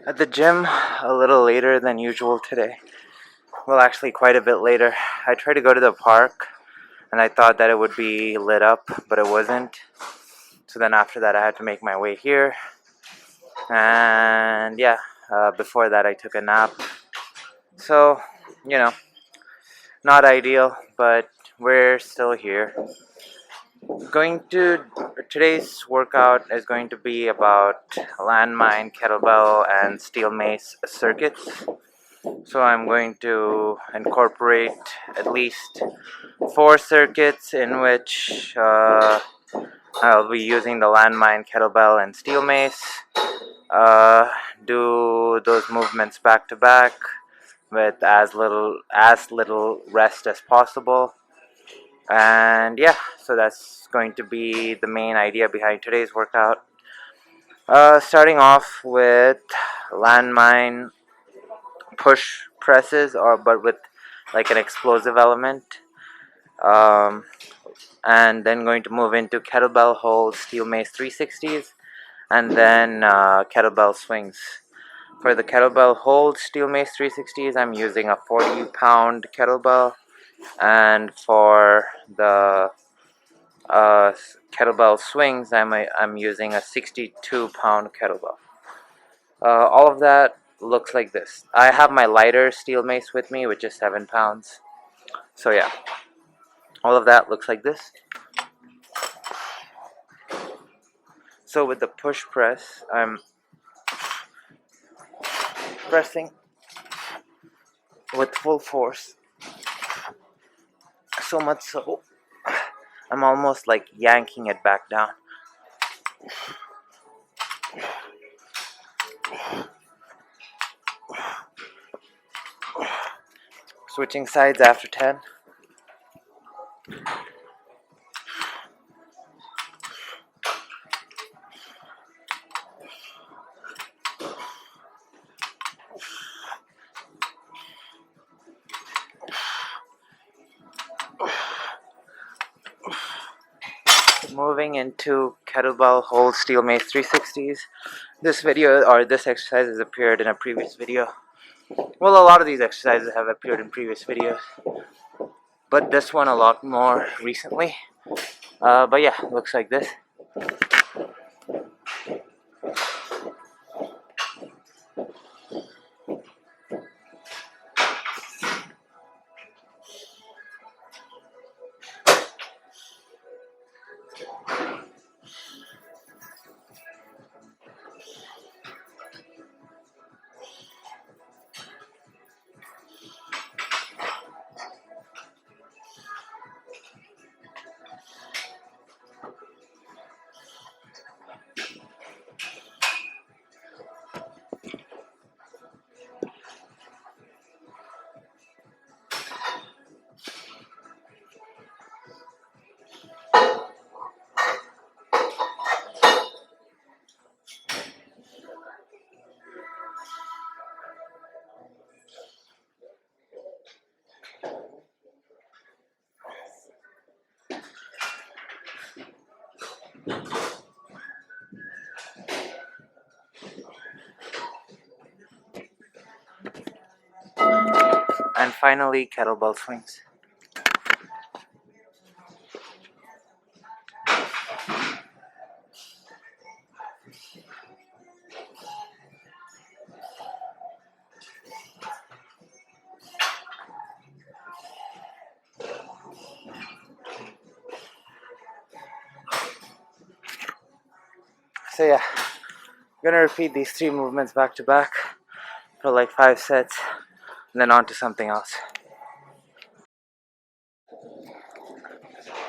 At the gym a little later than usual today. Well, actually, quite a bit later. I tried to go to the park and I thought that it would be lit up, but it wasn't. So then after that, I had to make my way here. And yeah, before that, I took a nap. So, you know, not ideal, but we're still here. Today's workout is going to be about Landmine, Kettlebell, and Steel Mace circuits. So I'm going to incorporate at least 4 circuits in which I'll be using the Landmine, Kettlebell, and Steel Mace. Uh, do those movements back to back with as little rest as possible. And yeah, so that's going to be the main idea behind today's workout. Starting off with landmine push presses, but with like an explosive element. Um, and then going to move into kettlebell holds, steel mace 360s, and then kettlebell swings. For the kettlebell hold steel mace 360s, I'm using a 40-pound kettlebell, and for the kettlebell swings, I'm using a 62-pound kettlebell. All of that looks like this. I have my lighter steel mace with me, which is 7 pounds. So yeah, all of that looks like this. So with the push press, I'm pressing with full force. So much so, I'm almost like yanking it back down. Switching sides after 10. Moving into kettlebell hold steel mace 360s. This exercise has appeared in a previous video. Well, a lot of these exercises have appeared in previous videos, but this one a lot more recently. But yeah, looks like this. And finally, kettlebell swings. So yeah, I'm gonna repeat these 3 movements back to back for like 5 sets, and then on to something else.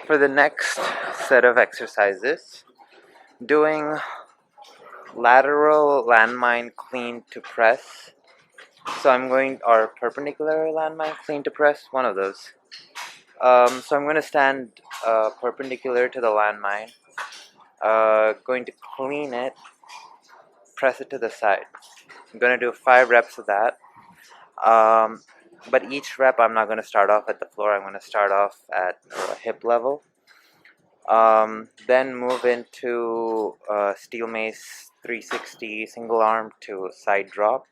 For the next set of exercises, doing lateral landmine clean to press. Or perpendicular landmine clean to press, one of those. So I'm going to stand perpendicular to the landmine, going to clean it, press it to the side. I'm going to do 5 reps of that. But each rep I'm not going to start off at the floor, I'm going to start off at hip level. Then move into steel mace 360 single arm to side drop,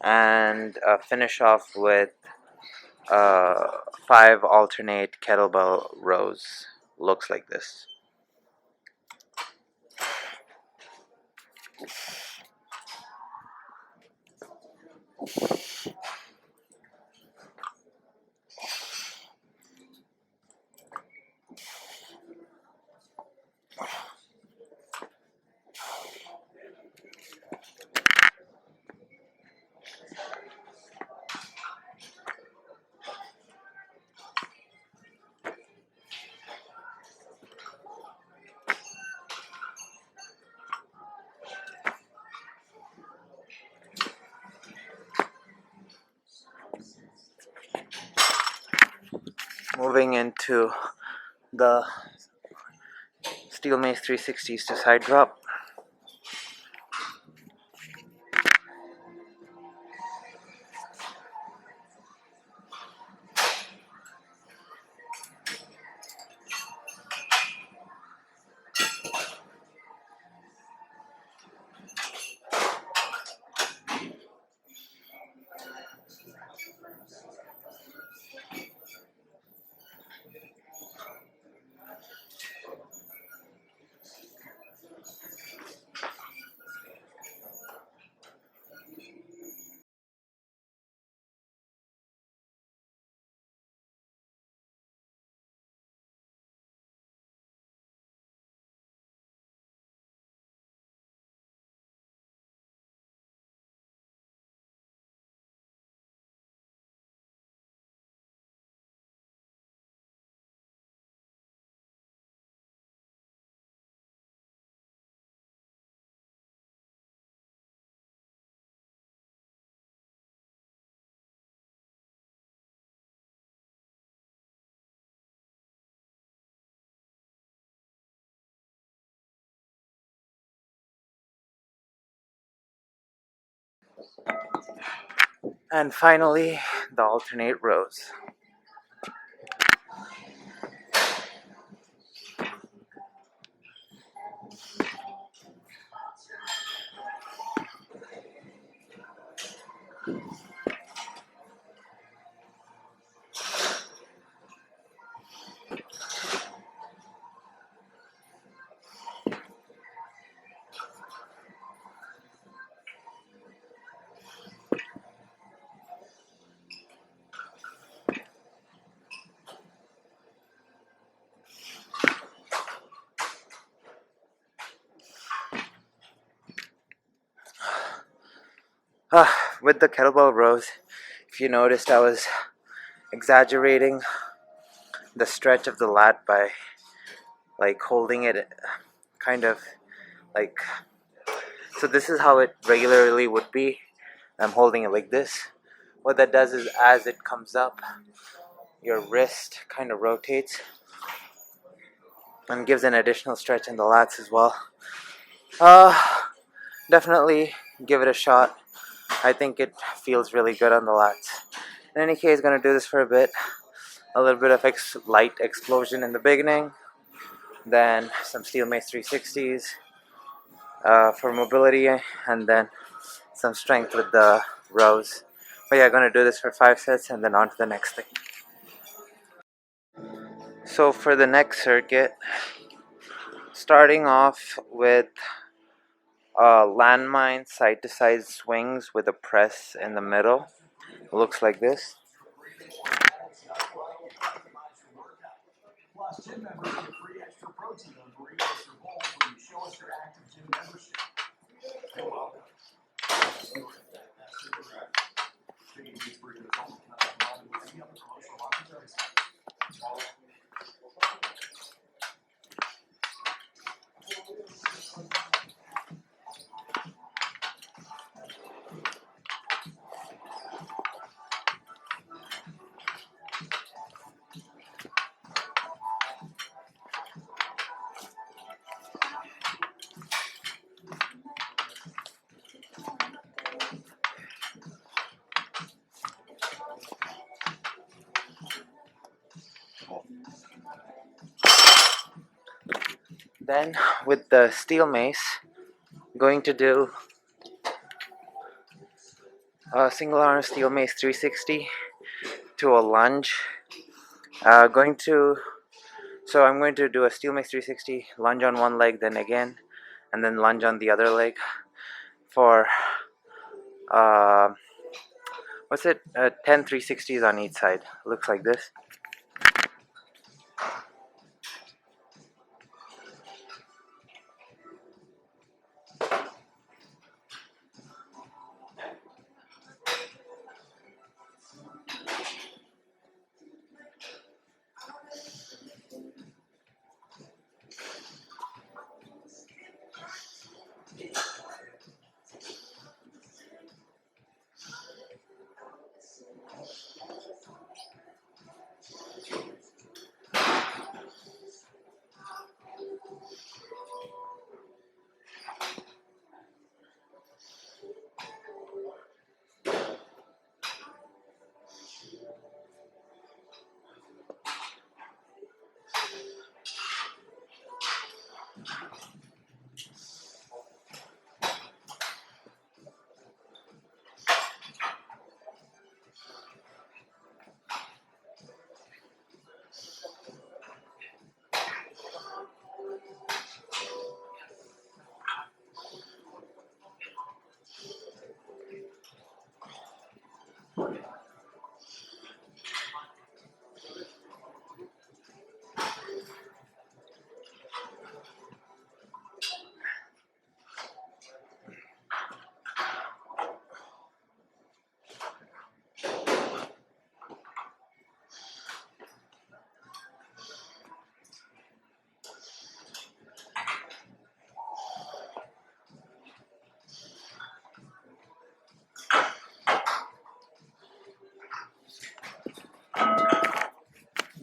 and finish off with 5 alternate kettlebell rows. Looks like this. Moving into the steel mace 360s to side drop. And finally, the alternate rows. With the kettlebell rows, if you noticed, I was exaggerating the stretch of the lat by like holding it kind of like, so this is how it regularly would be. I'm holding it like this. What that does is, as it comes up, your wrist kind of rotates and gives an additional stretch in the lats as well. uh Definitely give it a shot. I think it feels really good on the lats. In any case, gonna do this for a bit. A little bit of light explosion in the beginning, then some steel mace 360s for mobility, and then some strength with the rows. But yeah, gonna do this for 5 sets and then on to the next thing. So for the next circuit, starting off with landmine side to side swings with a press in the middle. It looks like this. Then with the steel mace, going to do a single arm steel mace 360 to a lunge. I'm going to do a steel mace 360, lunge on one leg, then again, and then lunge on the other leg for uh, 10 360s on each side. Looks like this.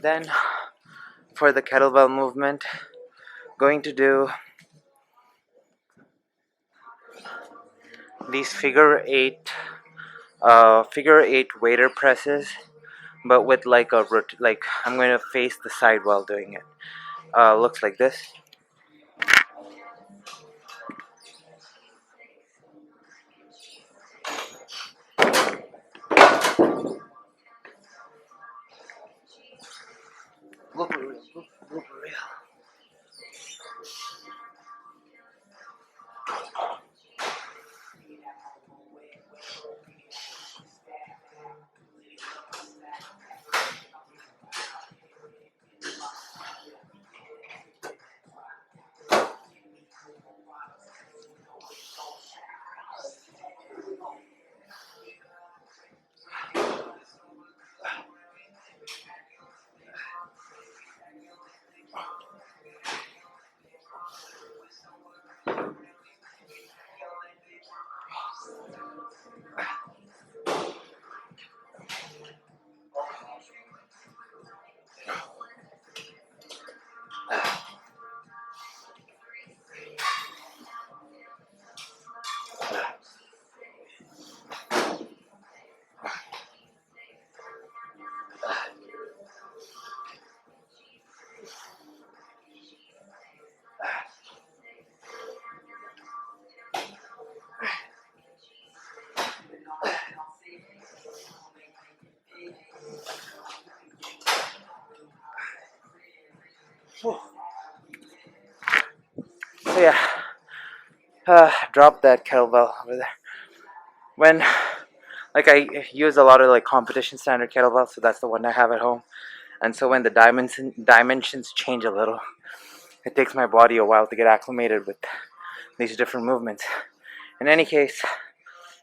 Then for the kettlebell movement, going to do these figure eight waiter presses, but with like I'm going to face the side while doing it. Looks like this. Blooper reel, blooper reel. So yeah, drop that kettlebell over there. When I use a lot of competition standard kettlebells, so that's the one I have at home. And so when the dimensions change a little, it takes my body a while to get acclimated with these different movements. In any case,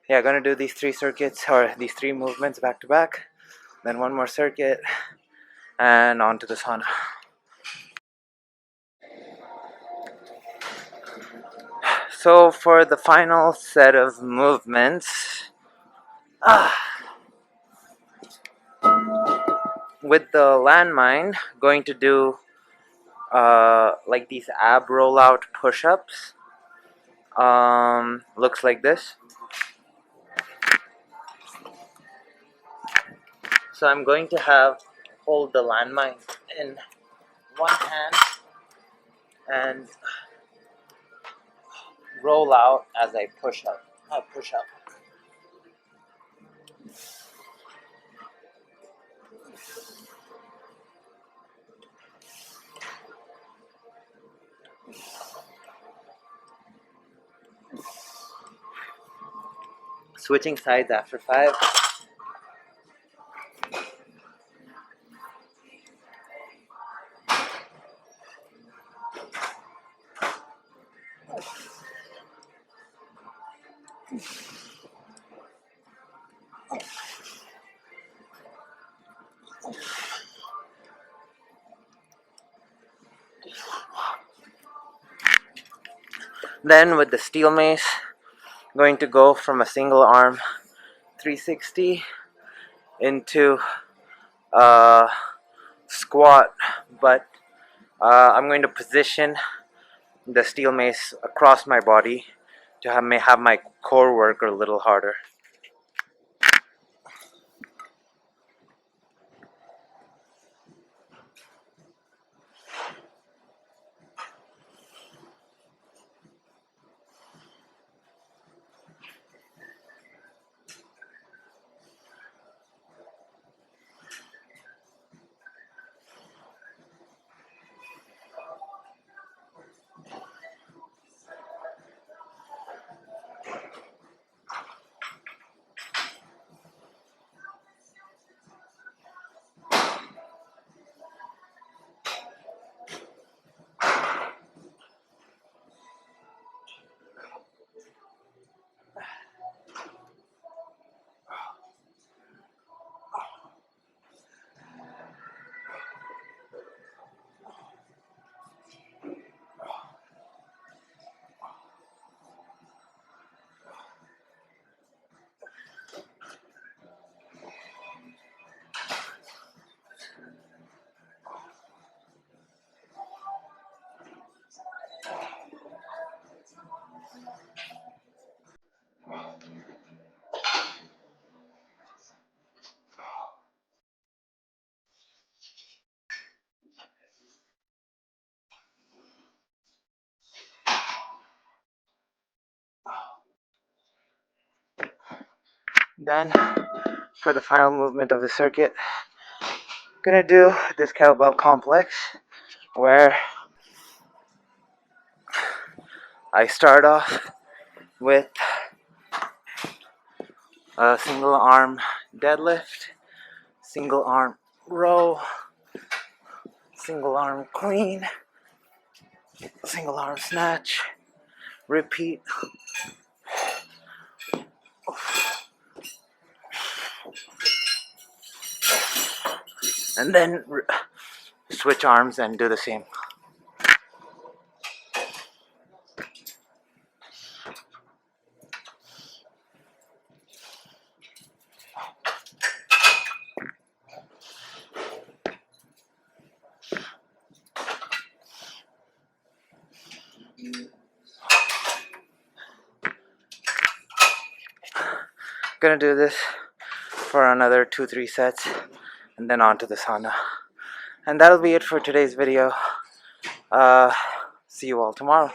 yeah, gonna do these three circuits or these three movements back to back, then one more circuit, and on to the sauna. So for the final set of movements, with the landmine, going to do like these ab rollout push-ups. Looks like this. So I'm going to hold the landmine in one hand and roll out as I push up. Push up. Switching sides after 5. Then with the steel mace, I'm going to go from a single arm 360 into a squat, but I'm going to position the steel mace across my body to have my core work a little harder. Then, for the final movement of the circuit, I'm gonna do this kettlebell complex where I start off with a single arm deadlift, single arm row, single arm clean, single arm snatch, repeat. And then switch arms and do the same. Gonna do this for another 2-3 sets and then on to the sauna. And that'll be it for today's video. See you all tomorrow.